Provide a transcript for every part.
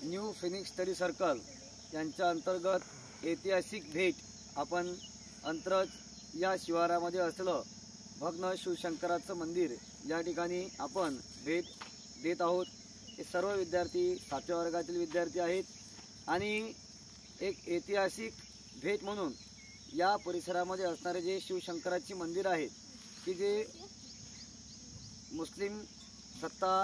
New Phoenix study circle यांच्या अंतर्गत ऐतिहासिक भेट आपण अंतरज या शिवारामध्ये असलेलं भग्न शिवशंकराचं मंदिर या ठिकाणी आपण भेट देत आहोत। हे सर्व विद्यार्थी 7व्या वर्गातील विद्यार्थी आहेत आणि एक ऐतिहासिक भेट म्हणून या परिसरामध्ये असणारे जे शिवशंकराची मंदिर आहेत की जे मुस्लिम सत्ता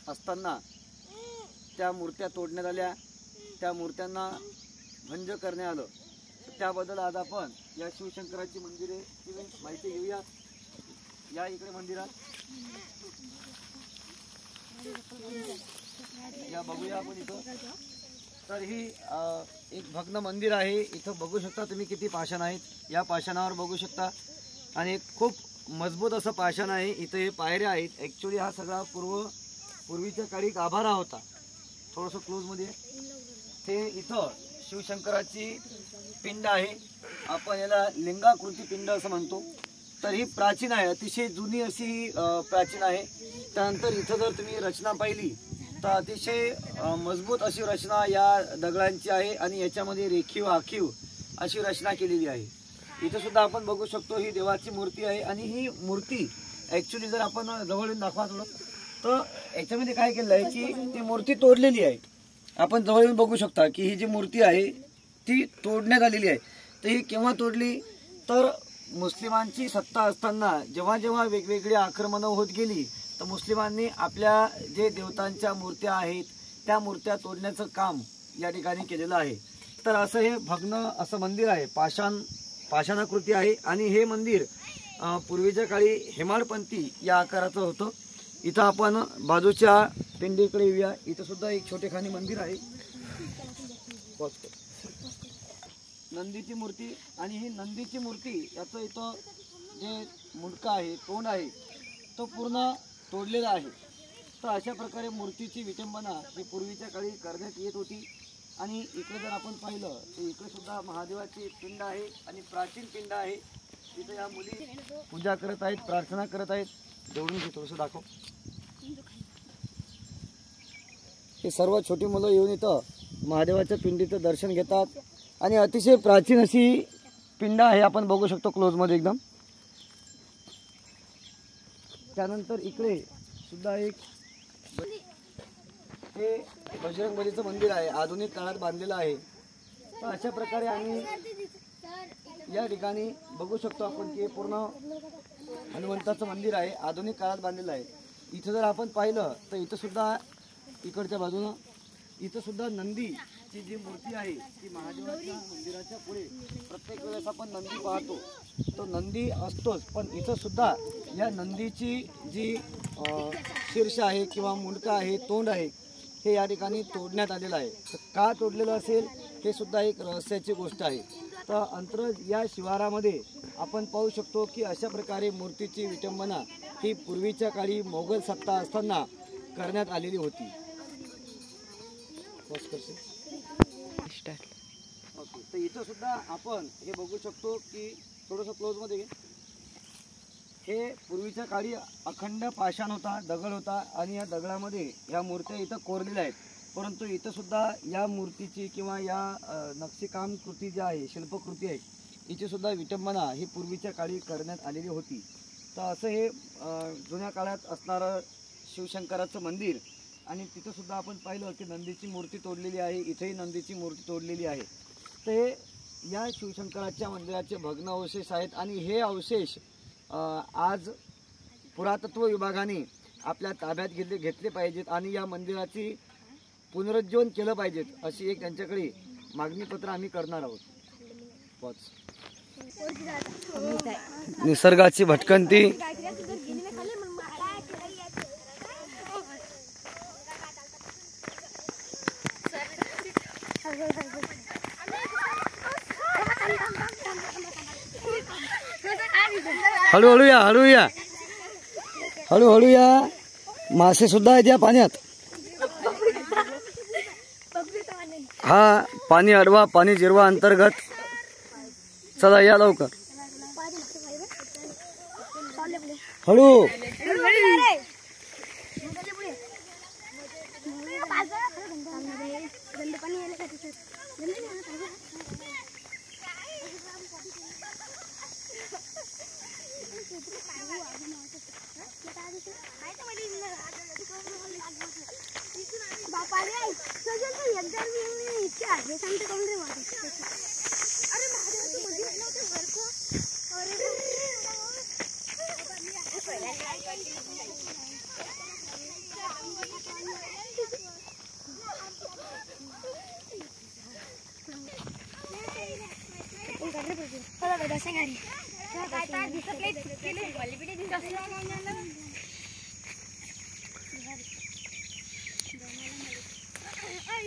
असताना त्या मूर्त्या तोडण्यात आल्या, त्या मूर्त्यांना भंज करण्यात आलं। त्याबद्दल आज आपण या शिवशंकराची मंदिरे माहिती घेऊया। या इकडे मंदिरात या बघूया आपण इथं। तर ही एक भग्न मंदिर आहे। इथं बघू शकता तुम्ही किती पाषाण आहेत। या पाषाणावर बघू शकता आणि एक खूप मजबूत असं पाषाण आहे। इथं हे पायऱ्या आहेत। ॲक्च्युली हा सगळा पूर्वीच्या काळी गाभारा होता। थोडंसं क्लोज मध्ये ते इथं शिवशंकराची पिंड आहे। आपण याला लिंगाकृती पिंड असं म्हणतो। तर ही प्राचीन आहे, अतिशय जुनी अशी ही प्राचीन आहे। त्यानंतर इथं जर तुम्ही रचना पाहिली तर अतिशय मजबूत अशी रचना या दगडांची आहे आणि याच्यामध्ये रेखीव आखीव अशी रचना केलेली आहे। इथं सुद्धा आपण बघू शकतो ही देवाची मूर्ती आहे आणि ही मूर्ती ॲक्च्युली जर आपण जवळून दाखवा थोडं तर याच्यामध्ये काय केलं आहे की ती मूर्ती तोडलेली आहे। आपण जवळून बघू शकता की ही जी मूर्ती आहे ती तोडण्यात आलेली आहे। तर ही केव्हा तोडली तर मुस्लिमांची सत्ता असताना जेव्हा जेव्हा वेगवेगळी आक्रमणं होत गेली तर मुस्लिमांनी आपल्या जे देवतांच्या मूर्त्या आहेत त्या मूर्त्या तोडण्याचं काम या ठिकाणी केलेलं आहे। तर असं हे भग्न असं मंदिर आहे, पाषाणाकृती आहे आणि हे मंदिर पूर्वीच्या काळी हेमाडपंथी या आकाराचं होतं। इथं आपण बाजूच्या पिंडीकडे येऊया। इथं सुद्धा एक छोटेखानी मंदिर आहे। नंदीची मूर्ती आणि ही नंदीची मूर्ती याचं इथं जे मुंडका आहे, तोंड आहे तो पूर्ण तोडलेला आहे। तर अशा प्रकारे मूर्तीची विटंबना ही पूर्वीच्या काळी करण्यात येत होती। आणि इकडे जर आपण पाहिलं तर इकडे सुद्धा महादेवाची पिंड आहे आणि प्राचीन पिंड आहे। इथे या मुली पूजा करत आहेत, प्रार्थना करत आहेत। जवळून घे थोडंसं दाखव। हे सर्व छोटी मुलं येऊन इथं महादेवाच्या पिंडीचं दर्शन घेतात आणि अतिशय प्राचीन अशी पिंड आहे, आपण बघू शकतो क्लोज मध्ये एकदम। त्यानंतर इकडे सुद्धा एक हे बजरंगबलीचं मंदिर आहे, आधुनिक काळात बांधलेलं आहे। तर अशा प्रकारे आम्ही या ठिकाणी बघू शकतो आपण की पूर्ण हनुमंताचं मंदिर आहे, आधुनिक काळात बांधलेलं आहे। इथं जर आपण पाहिलं तर इथं सुद्धा इकडच्या बाजूनं इथं सुद्धा नंदीची जी मूर्ती आहे ती महादेवाच्या मंदिराच्या पुढे प्रत्येक वेळेस आपण नंदी पाहतो, तो नंदी असतोच। पण इथं सुद्धा या नंदीची जी शीर्ष आहे किंवा मुंडका आहे, तोंड आहे, हे या ठिकाणी तोडण्यात आलेलं आहे। तर का तोडलेलं असेल हे सुद्धा एक रहस्याची गोष्ट आहे। तर अंतरज या शिवारामध्ये आपण पाहू शकतो की अशा प्रकारे मूर्तीची विटंबना ही पूर्वीच्या काळी मोगल सत्ता असताना करण्यात आलेली होती। ओके, तर इथं सुद्धा आपण हे बघू शकतो की थोडंसं क्लोज मध्ये हे पूर्वीच्या काळी अखंड पाषाण होता, दगड होता आणि या दगडामध्ये या मूर्त्या इथं कोरलेल्या आहेत। परंतु इथं सुद्धा या मूर्तीची किंवा या नक्षीकाम कृती जी आहे, शिल्पकृती आहे, हिची सुद्धा विटंबना ही पूर्वीच्या काळी करण्यात आलेली होती। तर असं हे जुन्या काळात असणारं शिवशंकराचं मंदिर आणि तिथं सुद्धा आपण पाहिलं की नंदीची मूर्ती तोडलेली आहे, इथेही नंदीची मूर्ती तोडलेली आहे। तर हे या शिवशंकराच्या मंदिराचे भग्न अवशेष आहेत आणि हे अवशेष आज पुरातत्व विभागाने आपल्या ताब्यात घेतले पाहिजेत आणि या मंदिराची पुनरुज्जीवन केलं पाहिजेत अशी एक त्यांच्याकडे मागणीपत्र आम्ही करणार आहोत। निसर्गाची भटकंती, हळूहळू या, हळूहळू या। मासे सुद्धा आहेत या पाण्यात। हा पाणी अडवा, पाणी जिरवा अंतर्गत। चला या लवकर, हळू।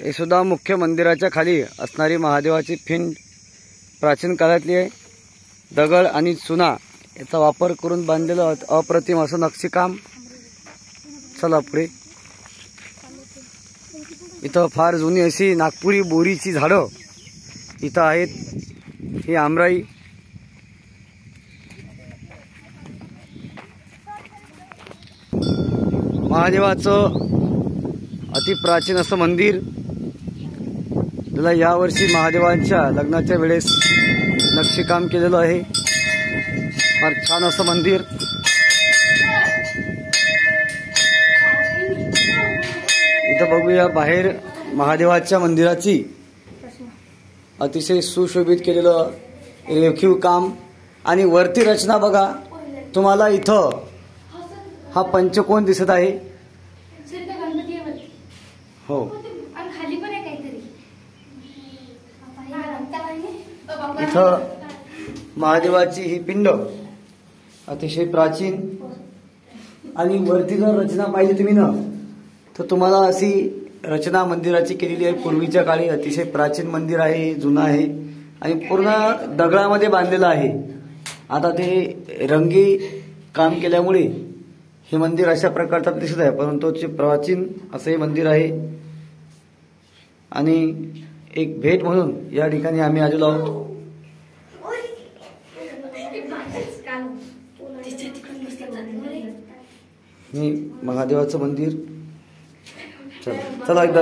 हे सुद्धा मुख्य मंदिराच्या खाली असणारी महादेवाची पिंड प्राचीन काळातली आहे. दगड आणि चुना याचा वापर करून बांधलेलं अप्रतिम असं नक्षीकाम. चला पुढे. इथं फार जुनी अशी नागपुरी बोरीची झाडं इथं आहेत. ही आमराई. महादेवाचं अतिप्राचीन असं मंदिर. त्याला यावर्षी महादेवांच्या लग्नाच्या वेळेस नक्षीकाम केलेलं आहे. फार छान असं मंदिर. इथं बघूया बाहेर महादेवाच्या मंदिराची अतिशय सुशोभित केलेलं रेखीव काम आणि वरती रचना बघा. तुम्हाला इथं हा पंचकोन दिसत आहे. हो, इथं महादेवाची ही पिंड अतिशय प्राचीन. आणि वरती जर रचना पाहिजे तुम्ही ना तर तुम्हाला अशी रचना मंदिराची केलेली आहे. पूर्वीच्या काळी अतिशय प्राचीन मंदिर आहे, जुनं आहे आणि पूर्ण दगडामध्ये बांधलेलं आहे. आता ते रंगी काम केल्यामुळे हे मंदिर अशा प्रकारचं दिसत आहे, परंतु ते प्राचीन असं हे मंदिर आहे. आणि एक भेट म्हणून या ठिकाणी आम्ही आलेलो आहोत. हे महादेवाचं मंदिर. चला एकदा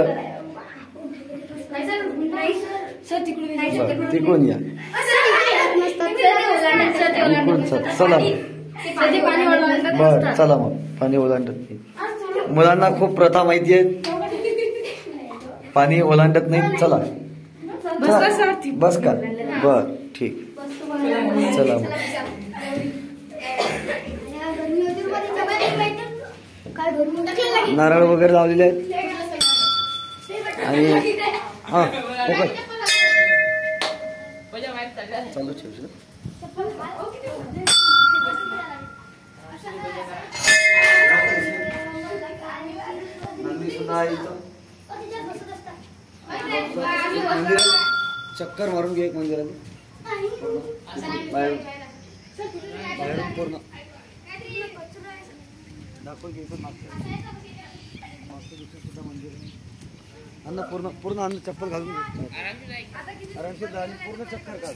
तिकडून या. चला बर, चला मग पाणी ओलांडत नाही. मुलांना खूप प्रथा माहिती आहेत, पाणी ओलांडत नाही. चला बस का. बर ठीक, चला मग. नारळ वगैरे लावलेले आहेत. आणि हा चालू ठेवू. चक्कर मारून घे एक मंदिरात. बाहेर पूर्ण दाखव घ्यायचं. सुद्धा मंदिर अन्न पूर्ण पूर्ण अन्न चप्पल घालून आरामशीर आणि पूर्ण चक्कर काढ.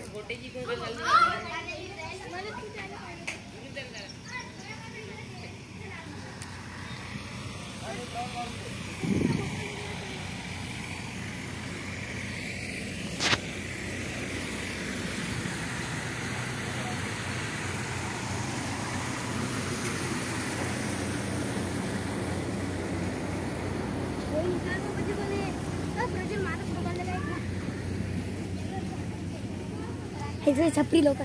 छपरी लोक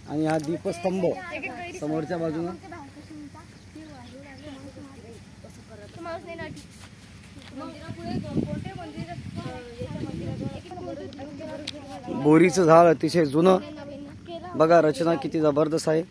आणि हा दीपस्तंभ समोरच्या बाजूला. बोरीचं झाड अतिशय जुनं. बघा रचना किती जबरदस्त आहे.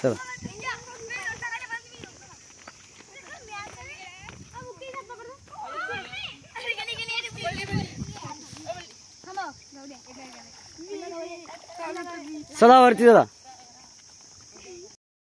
चला. चला वरती चला.